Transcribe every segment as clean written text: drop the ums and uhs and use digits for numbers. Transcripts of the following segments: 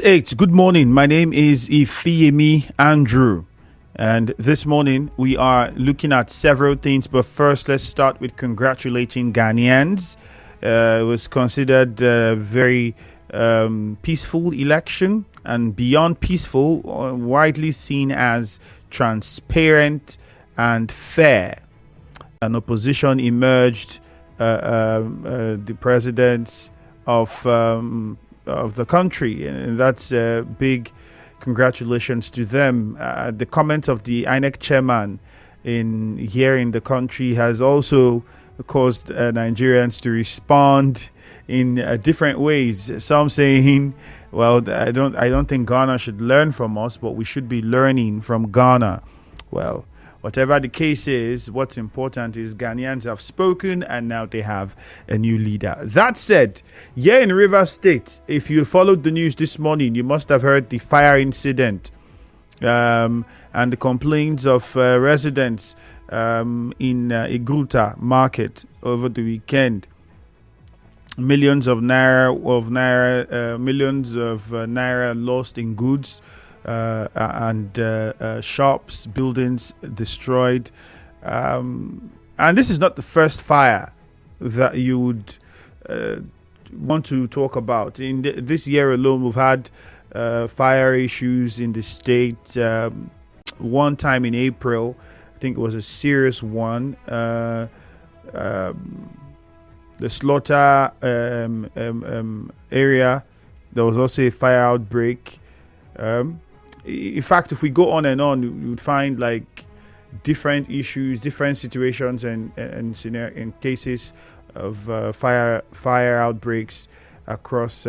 8. Good morning. My name is Ifeyemi Andrew. And this morning we are looking at several things. But first, let's start with congratulating Ghanaians. It was considered a very peaceful election, and beyond peaceful, widely seen as transparent and fair. An opposition emerged, the presidents of the country, and that's a big congratulations to them. The comments of the INEC chairman here in the country has also caused Nigerians to respond in different ways. Some saying, well, I don't think Ghana should learn from us, but we should be learning from Ghana. Well, whatever the case is, what's important is Ghanaians have spoken and now they have a new leader. That said, here in Rivers State, if you followed the news this morning, you must have heard the fire incident and the complaints of residents in Iguta market over the weekend. Millions of naira lost in goods. And shops, buildings destroyed. And this is not the first fire that you would want to talk about. In this year alone, we've had fire issues in the state. One time in April, I think it was a serious one. The Slaughter area, there was also a fire outbreak. In fact, if we go on and on, you would find like different issues, different situations, and cases of fire outbreaks across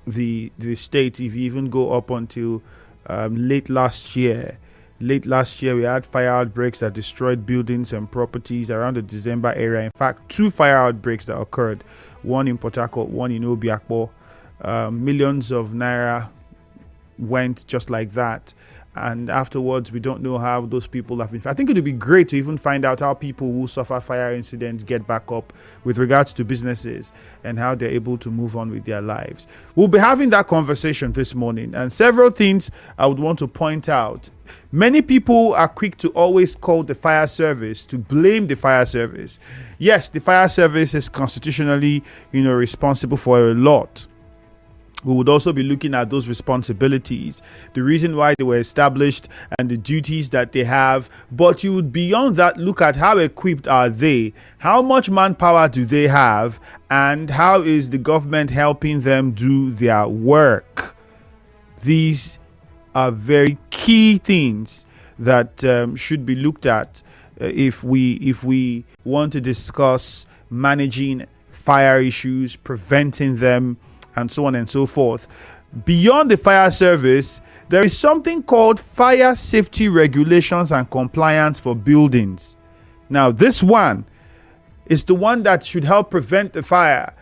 the state. If you even go up until late last year, we had fire outbreaks that destroyed buildings and properties around the December area. In fact, 2 fire outbreaks that occurred, one in Port Harcourt, one in Obiakpo. Millions of naira went just like that, and afterwards we don't know how those people have been. I think it would be great to even find out how people who suffer fire incidents get back up with regards to businesses and how they're able to move on with their lives. We'll be having that conversation this morning, and several things I would want to point out. Many people are quick to always call the fire service, to blame the fire service. Yes, the fire service is constitutionally, responsible for a lot. We would also be looking at those responsibilities, the reason why they were established and the duties that they have. But you would, beyond that, look at how equipped are they, how much manpower do they have, and how is the government helping them do their work. These are very key things that should be looked at if we want to discuss managing fire issues, preventing them, and so on and so forth. Beyond the fire service, there is something called fire safety regulations and compliance for buildings. Now, this one is the one that should help prevent the fire.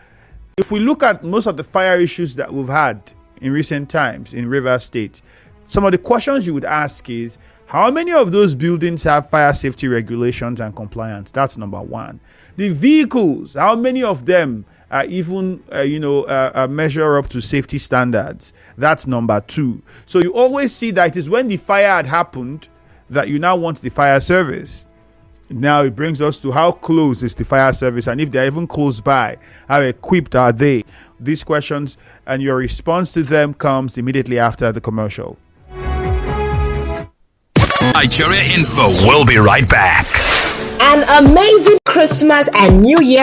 If we look at most of the fire issues that we've had in recent times in Rivers State, some of the questions you would ask is, how many of those buildings have fire safety regulations and compliance? That's number one. The vehicles, how many of them even measure up to safety standards? That's number 2. So you always see that it is when the fire had happened that you now want the fire service. Now it brings us to how close is the fire service, and if they're even close by, how equipped are they? These questions and your response to them comes immediately after the commercial. Nigeria Info. We'll be right back. An amazing Christmas and New Year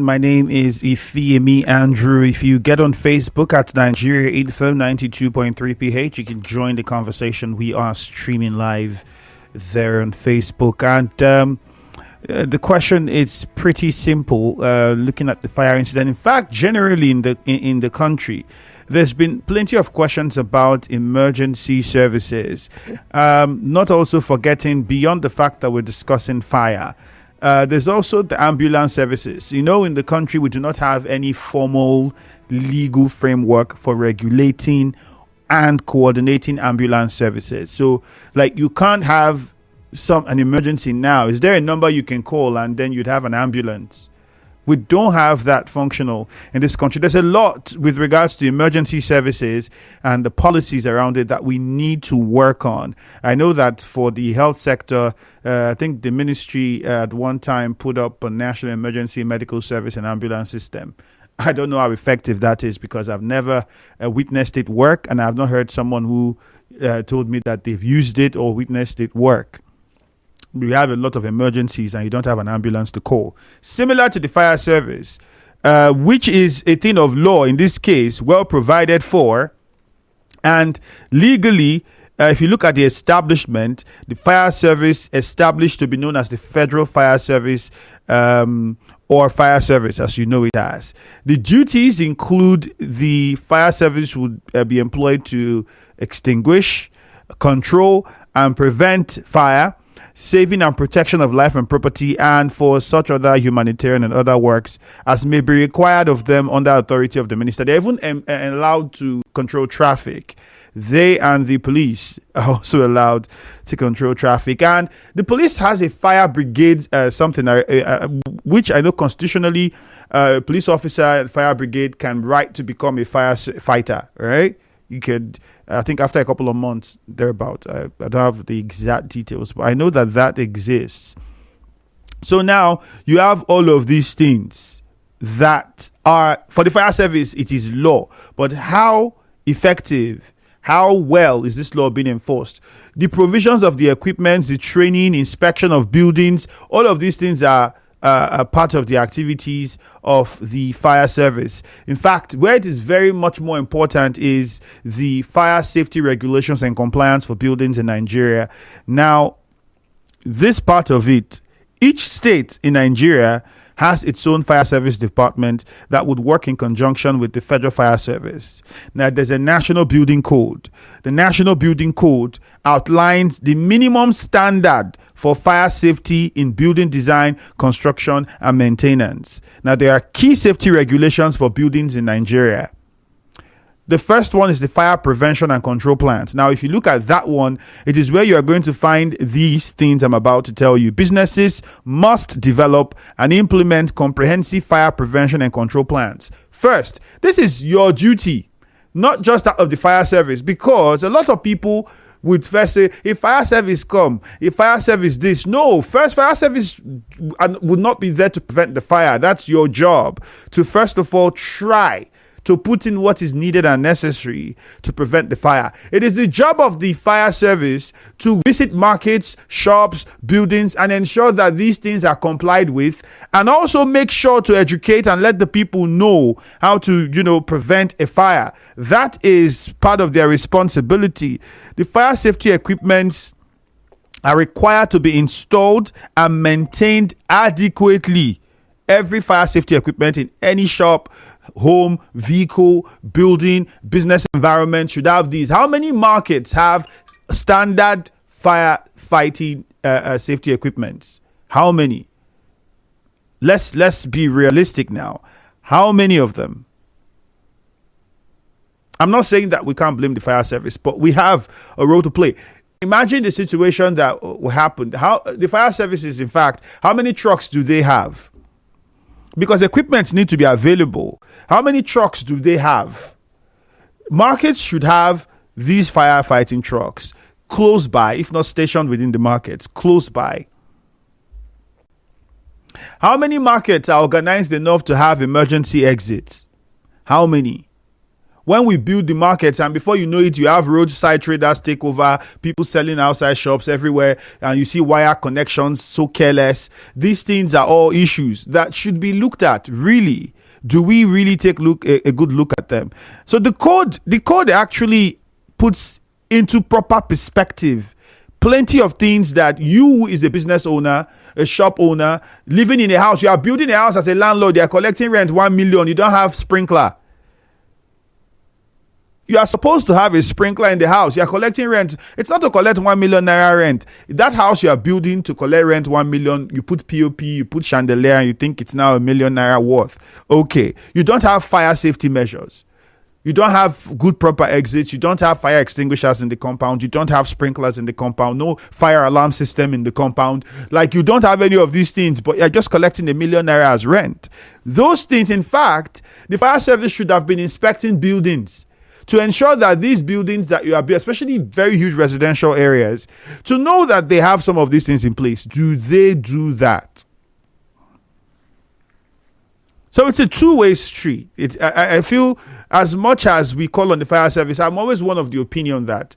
My name is Ifeemi Andrew. If you get on Facebook at Nigeria Info 92.3 PH, you can join the conversation. We are streaming live there on Facebook. And the question is pretty simple, looking at the fire incident. In fact, generally in the country, there's been plenty of questions about emergency services. Not also forgetting, beyond the fact that we're discussing fire, there's also the ambulance services. In the country, we do not have any formal legal framework for regulating and coordinating ambulance services. So, you can't have an emergency now. Is there a number you can call and then you'd have an ambulance? We don't have that functional in this country. There's a lot with regards to emergency services and the policies around it that we need to work on. I know that for the health sector, I think the ministry at one time put up a national emergency medical service and ambulance system. I don't know how effective that is because I've never witnessed it work, and I've not heard someone who told me that they've used it or witnessed it work. We have a lot of emergencies and you don't have an ambulance to call. Similar to the fire service, which is a thing of law in this case, well provided for. And legally, if you look at the establishment, the fire service established to be known as the Federal Fire Service or Fire Service, as you know it as. The duties include the fire service would be employed to extinguish, control, and prevent fire, saving and protection of life and property, and for such other humanitarian and other works as may be required of them under authority of the minister. They're even allowed to control traffic. They and the police are also allowed to control traffic. And the police has a fire brigade, which I know constitutionally, a police officer at fire brigade can write to become a firefighter, right? You could, I think after a couple of months, thereabout. I don't have the exact details, but I know that exists. So now you have all of these things that are, for the fire service, it is law. But how effective, how well is this law being enforced? The provisions of the equipment, the training, inspection of buildings, all of these things are a part of the activities of the fire service. In fact, where it is very much more important is the fire safety regulations and compliance for buildings in Nigeria. Now, this part of it, each state in Nigeria has its own fire service department that would work in conjunction with the Federal Fire Service. Now, there's a national building code. The national building code outlines the minimum standard for fire safety in building design, construction, and maintenance. Now, there are key safety regulations for buildings in Nigeria. The first one is the fire prevention and control plans. Now, if you look at that one, it is where you are going to find these things I'm about to tell you. Businesses must develop and implement comprehensive fire prevention and control plans. First, this is your duty, not just that of the fire service, because a lot of people would first say, if fire service come, if fire service this. No, first, fire service would not be there to prevent the fire. That's your job to, first of all, try to put in what is needed and necessary to prevent the fire. It is the job of the fire service to visit markets, shops, buildings, and ensure that these things are complied with, and also make sure to educate and let the people know how to, prevent a fire. That is part of their responsibility. The fire safety equipment are required to be installed and maintained adequately. Every fire safety equipment in any shop, home, vehicle, building, business environment should have these. How many markets have standard fire fighting safety equipments? How many? Let's be realistic now. How many of them? I'm not saying that we can't blame the fire service, but we have a role to play. Imagine the situation that happened. How the fire services, in fact, how many trucks do they have? Because equipment need to be available. How many trucks do they have? Markets should have these firefighting trucks close by, if not stationed within the markets, close by. How many markets are organized enough to have emergency exits? How many? when we build the markets, and before you know it, you have roadside traders take over, people selling outside shops everywhere, and you see wire connections so careless. These things are all issues that should be looked at. Really, do we really take a good look at them? So the code actually puts into proper perspective plenty of things that you, as a business owner, a shop owner, living in a house, you are building a house as a landlord, you are collecting rent 1 million, you don't have sprinkler. You are supposed to have a sprinkler in the house. You are collecting rent. It's not to collect 1 million naira rent. That house you are building to collect rent 1 million, you put POP, you put chandelier, and you think it's now 1 million naira worth. Okay. You don't have fire safety measures. You don't have good proper exits. You don't have fire extinguishers in the compound. You don't have sprinklers in the compound. No fire alarm system in the compound. Like, you don't have any of these things, but you're just collecting 1 million naira as rent. Those things, in fact, the fire service should have been inspecting buildings to ensure that these buildings that you are building, especially very huge residential areas, to know that they have some of these things in place. Do they do that? So it's a two-way street. I feel, as much as we call on the fire service, I'm always one of the opinion that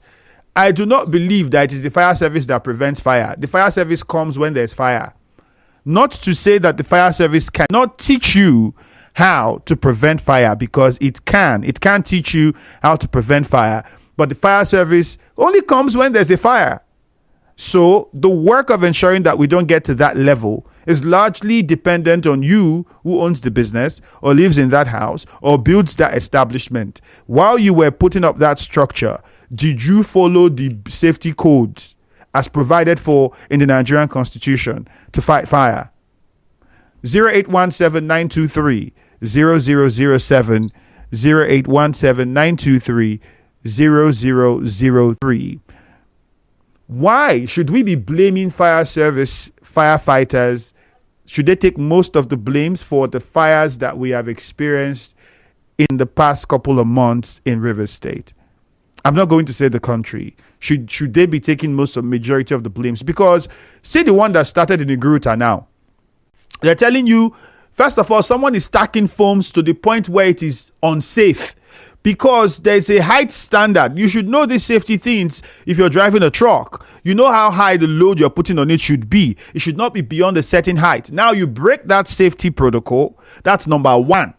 I do not believe that it is the fire service that prevents fire. The fire service comes when there's fire. Not to say that the fire service cannot teach you how to prevent fire, because it can teach you how to prevent fire, but the fire service only comes when there's a fire. So the work of ensuring that we don't get to that level is largely dependent on you, who owns the business or lives in that house or builds that establishment. While you were putting up that structure, did you follow the safety codes as provided for in the Nigerian Constitution to fight fire? 0817-923-0007, 0817-923-0003. Why should we be blaming fire service firefighters? Should they take most of the blames for the fires that we have experienced in the past couple of months in Rivers State? I'm not going to say the country. Should they be taking majority of the blames? Because see the one that started in the Gruta now. They're telling you, first of all, someone is stacking foams to the point where it is unsafe because there's a height standard. You should know these safety things if you're driving a truck. You know how high the load you're putting on it should be. It should not be beyond a certain height. Now you break that safety protocol. That's number one.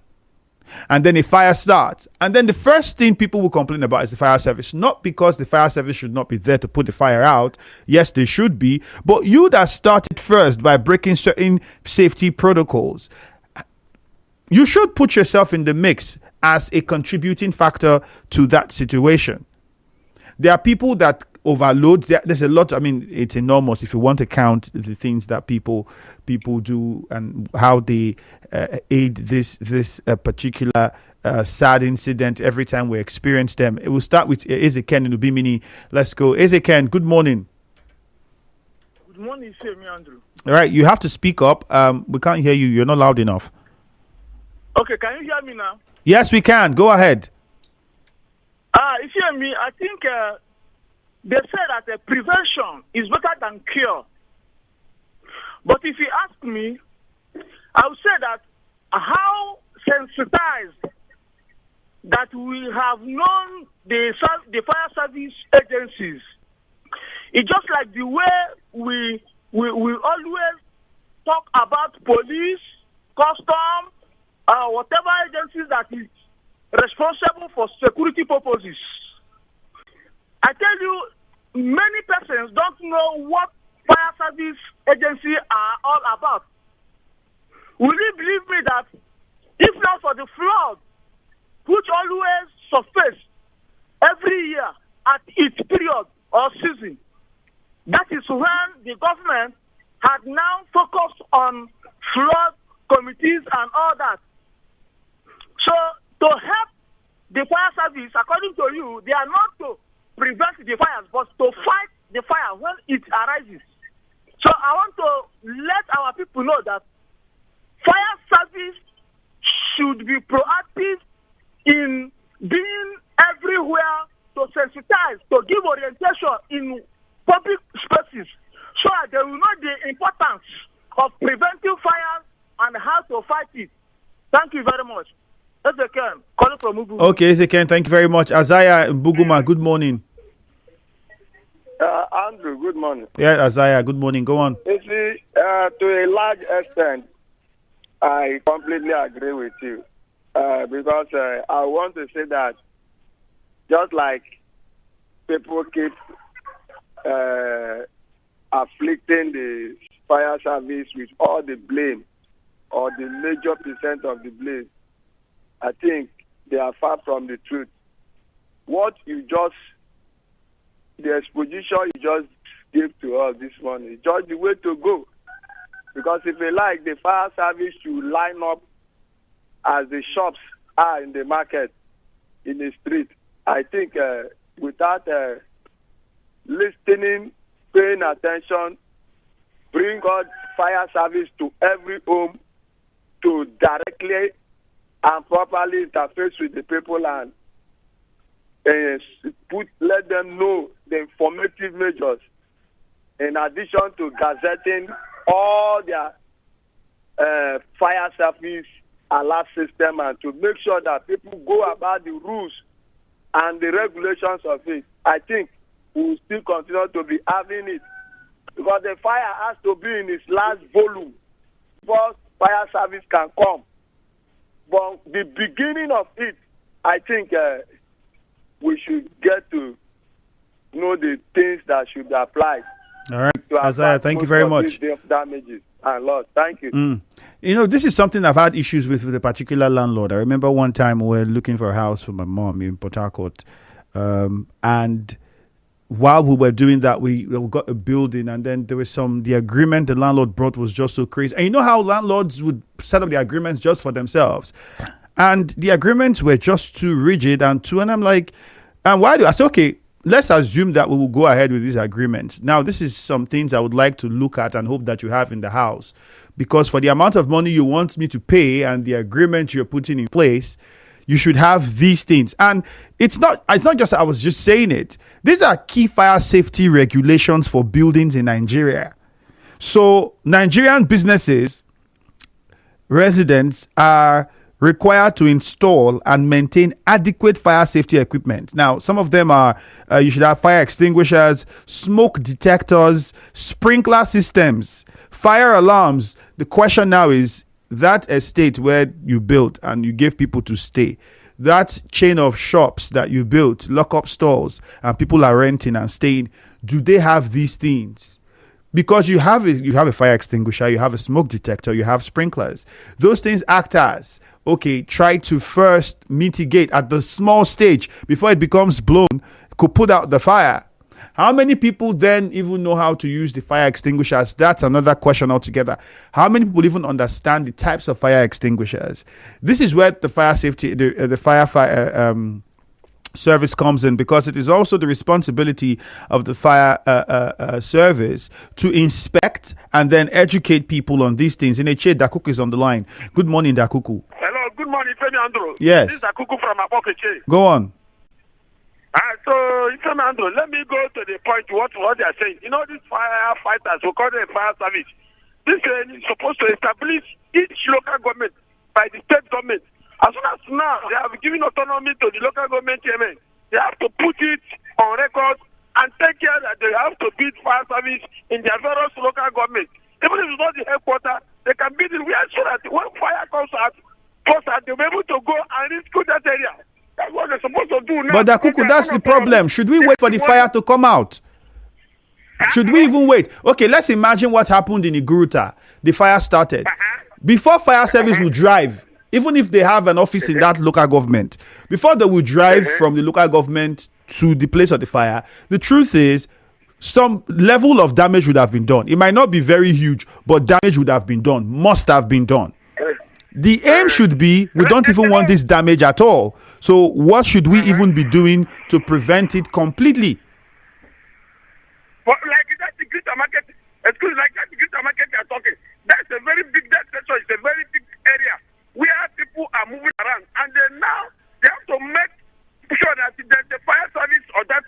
And then a fire starts. And then the first thing people will complain about is the fire service. Not because the fire service should not be there to put the fire out. Yes, they should be. But you that started first by breaking certain safety protocols, you should put yourself in the mix as a contributing factor to that situation. There are people that overload. There's a lot. I mean, it's enormous if you want to count the things that people do and how they aid this particular sad incident every time we experience them. It will start with Ezekiel in Ubimini. Let's go, Ezekiel. Good morning. Good morning, Andrew. All right, you have to speak up. We can't hear you. You're not loud enough. Okay, can you hear me now? Yes, we can. Go ahead. You hear me? I think they say that prevention is better than cure. But if you ask me, I would say that how sensitized that we have known the fire service agencies. It's just like the way we always talk about police, custom, whatever agencies that is responsible for security purposes. I tell you, many persons don't know what fire service agencies are all about. Will you believe me that if not for the flood, which always surface every year at its period or season, that is when the government had now focused on flood committees and all that. So to help the fire service, according to you, they are not to prevent the fires, but to fight the fire when it arises. So I want to let our people know that fire service should be proactive in being everywhere to sensitize, to give orientation in public spaces so that they will know the importance of preventing fires and how to fight it. Thank you very much. Ezekiel, calling from Ubu. Okay, Ezekiel, thank you very much. Isaiah Buguma, good morning. Andrew, good morning. Yeah, Isaiah, good morning. Go on. You see, to a large extent, I completely agree with you. Because I want to say that just like people keep afflicting the fire service with all the blame or the major percent of the blame, I think they are far from the truth. The exposition you just gave to us this morning is just the way to go. Because if you like, the fire service should line up as the shops are in the market, in the street. I think without listening, paying attention, bring out fire service to every home to directly and properly interface with the people and let them know the informative measures in addition to gazetting all their fire service alert system and to make sure that people go about the rules and the regulations of it. I think we will still continue to be having it because the fire has to be in its last volume before fire service can come. But the beginning of it, I think we should get to know the things that should be applied. All right, Isaiah, thank you very much. Damages and loss. Thank you. You know, this is something I've had issues with a particular landlord. I remember one time we were looking for a house for my mom in Port Harcourt. And while we were doing that, we got a building, and then there was the agreement the landlord brought was just so crazy. And you know how landlords would set up the agreements just for themselves. And the agreements were just too rigid and I'm like, and why do I say, okay, let's assume that we will go ahead with these agreements. Now, this is some things I would like to look at and hope that you have in the house, because for the amount of money you want me to pay and the agreement you're putting in place, you should have these things. And it's not just, I was just saying it. These are key fire safety regulations for buildings in Nigeria. So Nigerian businesses, residents are required to install and maintain adequate fire safety equipment. Now, some of them are, you should have fire extinguishers, smoke detectors, sprinkler systems, fire alarms. The question now is, that estate where you built and you gave people to stay, that chain of shops that you built, lock-up stores, and people are renting and staying, do they have these things? Because you have a fire extinguisher, you have a smoke detector, you have sprinklers. Those things act as, okay, try to first mitigate at the small stage before it becomes blown, could put out the fire. How many people then even know how to use the fire extinguishers? That's another question altogether. How many people even understand the types of fire extinguishers? This is where the fire safety, the fire service comes in, because it is also the responsibility of the fire service to inspect and then educate people on these things. In a chair, Dakuku is on the line. Good morning, Dakuku. Hello, good morning, Femi Andro. Yes. This is Dakuku from Apokeche. Go on. So, Femi Andro, let me go to the point what they are saying. You know, these firefighters, we call them fire service. This is supposed to establish each local government by the state government. As soon as now they have given autonomy to the local government chairman, they have to put it on record and take care that they have to build fire service in their various local government. Even if it's not the headquarters, they can build it where so that when fire comes out, they'll be able to go and rescue that area. That's what they're supposed to do now. But Dakuku, that's the problem. Should we wait for the fire to come out? Should we even wait? Okay, let's imagine what happened in Iguruta. The fire started. Before fire service would drive, even if they have an office in that local government, before they would drive from the local government to the place of the fire, the truth is some level of damage would have been done. It might not be very huge, but damage would have been done, must have been done. The aim should be, we don't even want this damage at all. So what should we even be doing to prevent it completely? But like that's the greater market, like that's the greater market they are talking. That's a very big, that section is a very big area where people are moving around. And then now they have to make sure that the fire service or that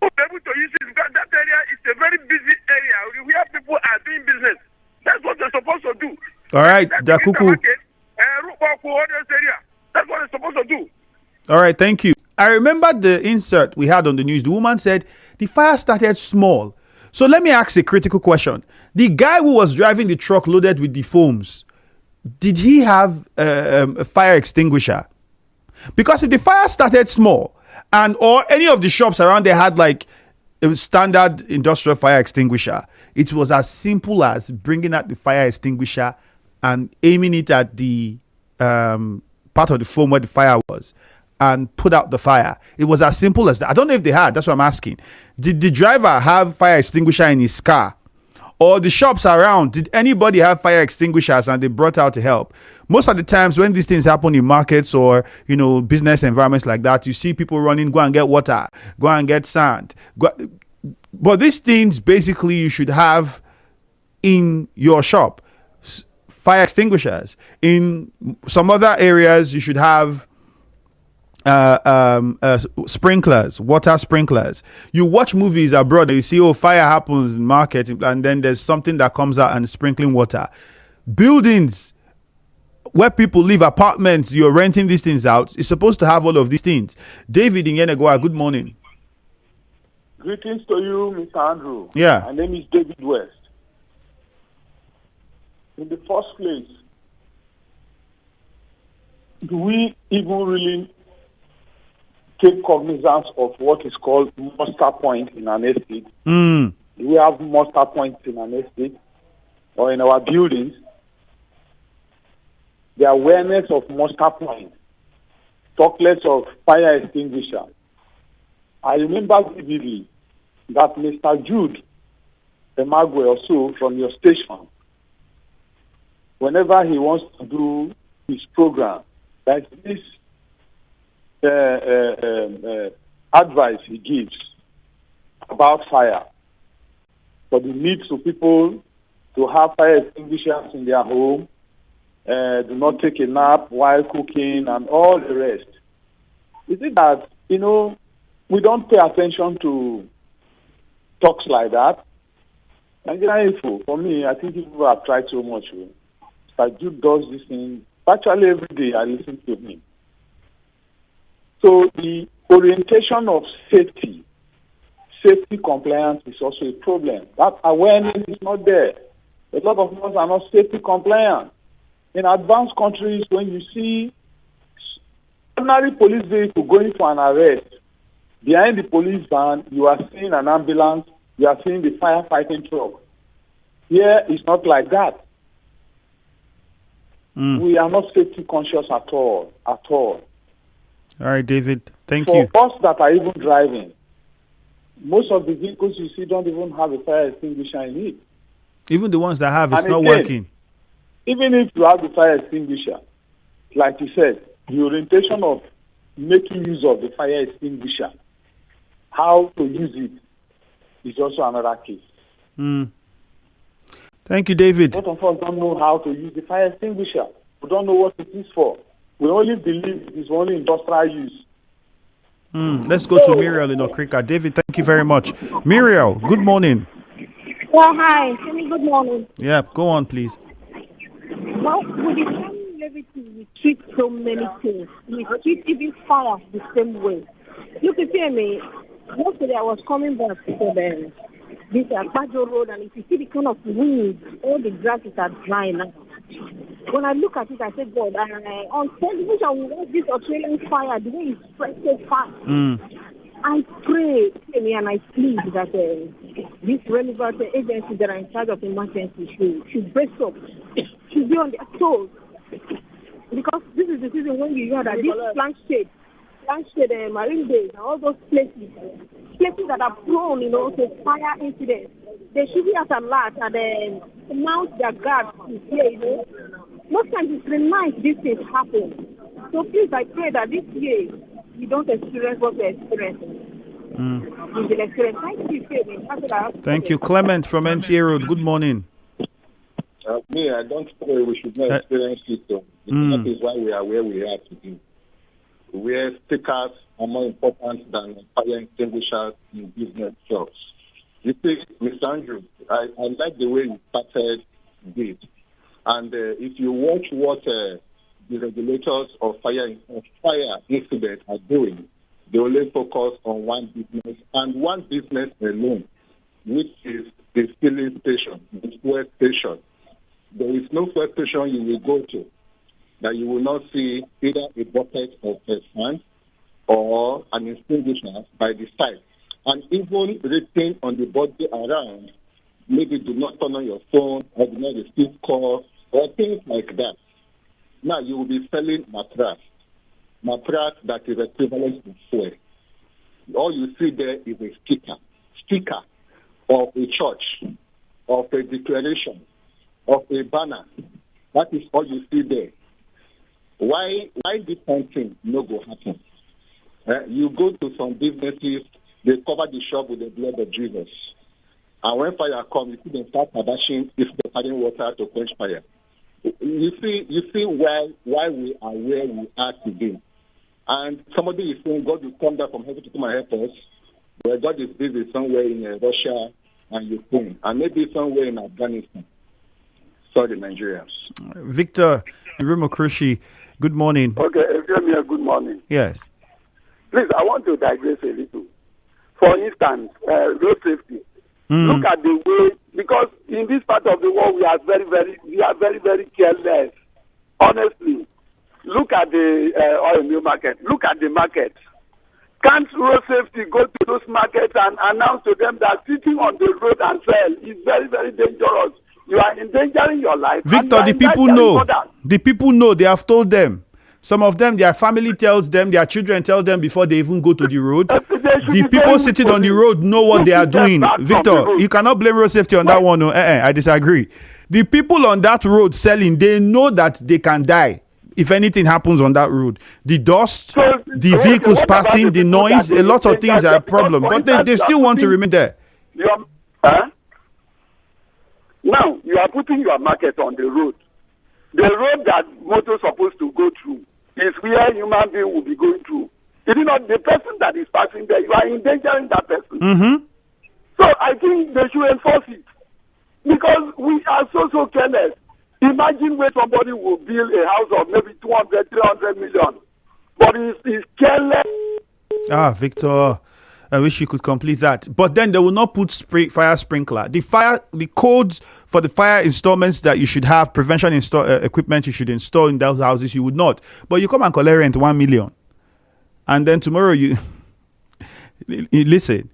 will be able to use it, because that area is a very busy area where people are doing business. That's what they're supposed to do. All right, That's Jakuku. That's what it's supposed to do. All right, thank you. I remember the insert we had on the news. The woman said the fire started small. So let me ask a critical question. The guy who was driving the truck loaded with the foams, did he have a fire extinguisher? Because if the fire started small and or any of the shops around there had like a standard industrial fire extinguisher, it was as simple as bringing out the fire extinguisher and aiming it at the part of the foam where the fire was and put out the fire. It was as simple as that. I don't know if they had. That's what I'm asking. Did the driver have fire extinguisher in his car? Or the shops around, did anybody have fire extinguishers and they brought out to help? Most of the times when these things happen in markets or, business environments like that, you see people running, go and get water, go and get sand. But these things basically you should have in your shop. Fire extinguishers. In some other areas, you should have sprinklers, water sprinklers. You watch movies abroad and you see, fire happens in market, and then there's something that comes out and sprinkling water. Buildings where people live, apartments, you're renting these things out, it's supposed to have all of these things. David in Yenegoa, good morning. Greetings to you, Mr. Andrew. Yeah. My name is David West. In the first place, do we even really take cognizance of what is called muster point in an estate? Do we have muster points in an estate or in our buildings? The awareness of muster point, talk less of fire extinguisher. I remember vividly that Mr. Jude Emagwe or so from your station, whenever he wants to do his program, like this advice he gives about fire, for the needs of people to have fire extinguishers in their home, do not take a nap while cooking and all the rest. Is it that, we don't pay attention to talks like that? Nigerian Info, for me, I think people have tried so much. That Jude does this thing virtually every day. I listen to him. So the orientation of safety compliance is also a problem. That awareness is not there. A lot of us are not safety compliant. In advanced countries, when you see ordinary police vehicle going for an arrest, behind the police van, you are seeing an ambulance, you are seeing the firefighting truck. Here, it's not like that. We are not safety conscious at all. All right, David. Thank you. you. For us that are even driving, most of the vehicles you see don't even have a fire extinguisher in it. Even the ones that have, it's not working. Even if you have the fire extinguisher, like you said, the orientation of making use of the fire extinguisher, how to use it, is also another case. Thank you, David. A lot of us don't know how to use the fire extinguisher. We don't know what it is for. We only believe it is only industrial use. Let's go to Muriel in Okrika. David, thank you very much. Muriel, good morning. Well, hi. Good morning. Yeah, go on, please. Well, with the family levity, we treat so many things. We treat even fire the same way. Look, you see me, yesterday I was coming back to this Bajo Road, and if you see the kind of wind, all the grasses are drying now. When I look at it, I said, God, on television, we watch this Australian fire, the way it spreads so fast. I pray and I plead that these relevant agencies that are in charge of emergency should brace up, should be on their toes. Because this is the season when you hear that this Planchette, Marine Days, and all those places that are prone, to fire incidents, they should be at alert and announce their guards to hear, Most times it's the night these things happen. So please, I pray that this year we don't experience what we're experiencing. We will experience. Thank you, Kevin. Thank you. Clement from NTA Road, good morning. Me, I don't pray we should not experience it. That is why we are where we are today. Where stickers are more important than fire extinguishers in business shops. You see, Mr. Andrew, I like the way you started this. And if you watch what the regulators of fire incident are doing, they only focus on one business and one business alone, which is the filling station, the fuel station. There is no fuel station you will go to that you will not see either a bucket of sand or an extinguisher by the side. And even written on the body around, maybe do not turn on your phone or do not receive calls or things like that. Now you will be selling mattress that is equivalent to fuel. All you see there is a sticker of a church, of a declaration, of a banner. That is all you see there. Why this kind of thing no go happen? You go to some businesses, they cover the shop with the blood of Jesus. And when fire comes, you see them start tabashing if they're adding water to quench fire. You see why we are where we are today. And somebody is saying God will come down from heaven to come and help us. Well, God is busy somewhere in Russia and Ukraine, and maybe somewhere in Afghanistan. Sorry, Nigerians. Victor Irumokrushi, good morning. Okay, Efemia, good morning. Yes. Please, I want to digress a little. For instance, road safety. Look at the way, because in this part of the world we are very, very careless. Honestly, look at the oil mill market. Look at the market. Can't road safety go to those markets and announce to them that sitting on the road and sell is very, very dangerous? You are endangering your life. Victor, the people know. The people know. They have told them. Some of them, their family tells them, their children tell them before they even go to the road. The people sitting on the road know what they are doing. Victor, you cannot blame road safety on that one. No, I disagree. The people on that road selling, they know that they can die if anything happens on that road. The dust, the vehicles passing, the noise, a lot of things are a problem. But they still want to remain there. Now, you are putting your market on the road. The road that motor is supposed to go through is where human being will be going through. It is not the person that is passing there. You are endangering that person. So I think they should enforce it. Because we are so careless. Imagine where somebody will build a house of maybe 200, 300 million. But he's careless. Victor, I wish you could complete that. But then they will not put fire sprinkler. The codes for the fire installments that you should have, prevention equipment you should install in those houses, you would not. But you come and collect rent 1 million. And then tomorrow you listen.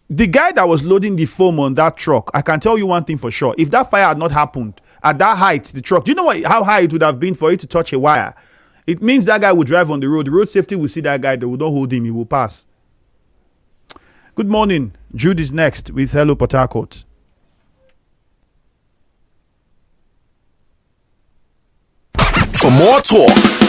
The guy that was loading the foam on that truck, I can tell you one thing for sure. If that fire had not happened at that height, the truck, do you know how high it would have been for it to touch a wire? It means that guy would drive on the road. The road safety will see that guy. They will not hold him. He will pass. Good morning. Jude is next with Hello Port Harcourt. For more talk